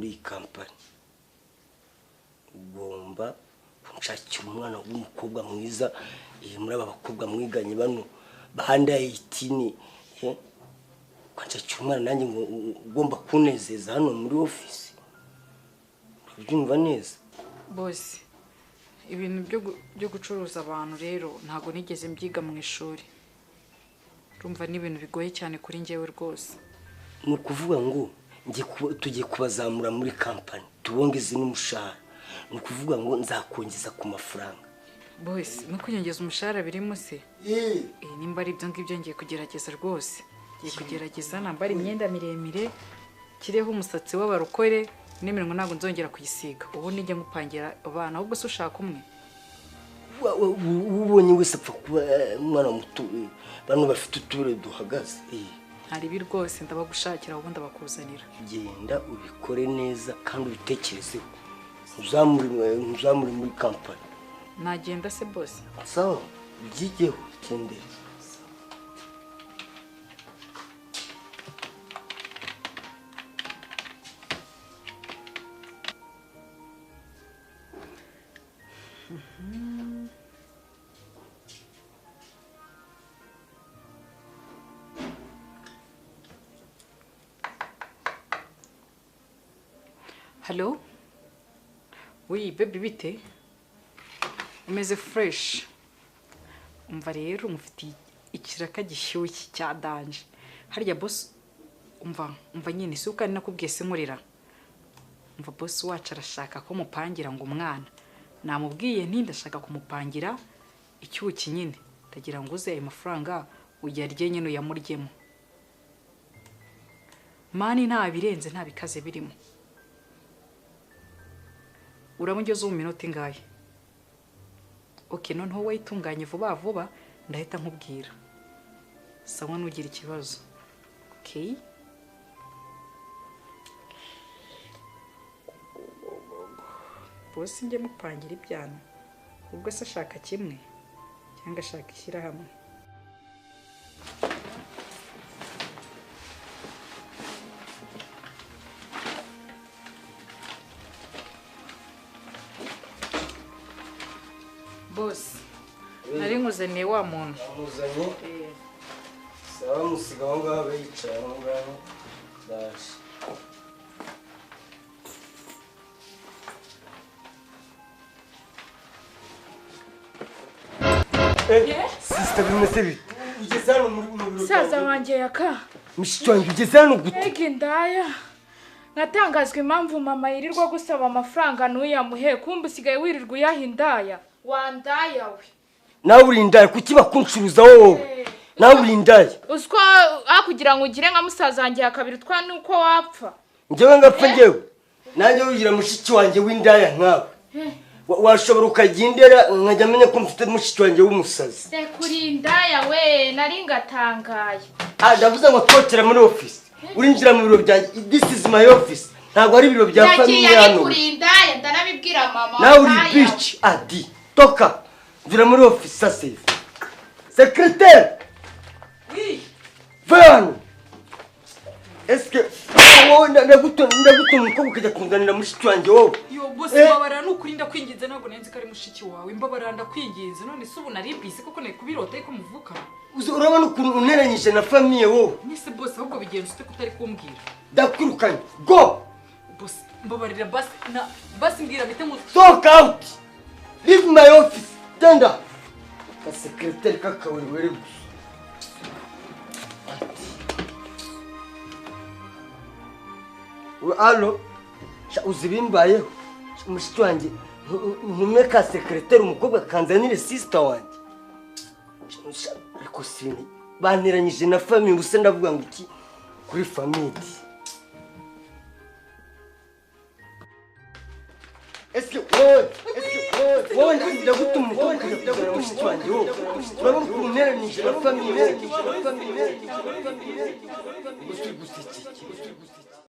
muri kampani ugomba kunshakira umwana w'umukobwa mwiza muri aba bakobwa mwiganye bano bahanda 18 kunshakira umwana nanjye ngo ugomba kunezeza hano muri office byumva neza boss ibintu byo gucuruza abantu rero ntago nigeze mbyiga mu ishuri rumva ni ibintu bigoye cyane kuri njyewe rwose nukuvuga ngo tugiye kubazamura muri kampani tubongeze n'umushahara nukuvuga ngo nzakongeza ku mafaranga boss no kunyongeza umushahara birimo se nimba ari ibyo ngibyo ngiye kugerageza rwose ngiye kugerageza nambara imyenda miremire kireho umusatsi w'abarokore n'imirimo ntago nzongera kuyisiga ubu nijye ngupangira abana ahubwo se ushaka umwe ubonye wese apfa kuba umwana muto bano bafite uture duhagaze hari bi rwose ndabagushakira ubundi abakuzanira genda ubikore neza kandi ubitekerezeho uzamuri muri kampani nagenda se boss sawa byigeho kendera Hello? Oui, baby bite? Umeze fresh. Umva rero umufiti ikiraka gishyushye cya danje. Harya boss umva nyine si ukari nakubwiye se nkorera. Umva boss wacu arashaka ko mupangira ngo umwana. Namubwiye nti ndashaka kumupangira icyuki nyine. Ndagira ngo uze ayo mafaranga uyarye nyine uyamuryemo. Mani nta birenze nta bikaze birimo. Uramugeze mu minota ingahe? Okay, noneho wayitunganye vuba ndahita nkubwira. Sawa nugira ikibazo. Okay? Boss nge mupangira ibyana. Ubwo se ashaka kimwe cyangwa ashaka ishyira hamwe. Boss, nari nkuzaniye wa muntu. Nkuzanye? Sawa musiga aho ngaho yicaye aho ngaho. Dash. Sister bimeze bite? Ugeze hano muri biro. Saza wanjye yaka. Mushiki wanjye ugeze hano gute? Ege ndaya. Natangazwe impamvu mama yirirwa gusaba amafaranga n'uyamuhe kumbe usigaye wirirwa uyahindaya. Wandaya we. Nawe uri indaya kuki bakuncuruza wowe? Nawe uri indaya. Uzko akugira ngo ugire nka musaza wanjye yakabiri twa nuko wapfa. Njyewe ngapfa njyewe. Nanjye ugira mushiki wanjye w'indaya nkawe. Washobora ukagendera nkajya menya ko mfite mushiki wanjye w'umusazi. Kuri indaya we nari ngatangaye. Ndavuze ngo twotera muri office. Urinjira mu biro byanjye. This is my office. Ntabwo ari ibiro bya family hano. Kuri indaya ndanabibwira mama. Nawe uri bitch adi. Toka. Vira muri office sasa hivi. Secrétaire. Oui. Viens. Est-ce que ndagutuma ko ukajya kunganira mushiki wanjye wowe? Yo boss babara nukurinda kwinginze ntabwo nenze kari mushiki wawe mbabara ndakwinginze none se ubu nari bisi koko ne kubirota ariko muvuka. Urabona ukuntu uneranyije na famille wowe? Nise boss ahubwo bigenze ute kutari kumbwira. Ndakwirukanye. Go. Boss mbabarira basi mbwira bite mu Talk out. Leave my office. Tenda. Ka secrétaire kakawerewere gusa. Allo. Uzibimbayeho. Mushiki wanjye ntume ka secrétaire umukobwa kanzanire sister wanjye. Ariko sini baneranyije na famille ubuse ndavuga ngo iki kuri famille. Est-ce que ndagutuma mushiki wanjye wowe? Urabona ukuntu neranyije na famille. Gusa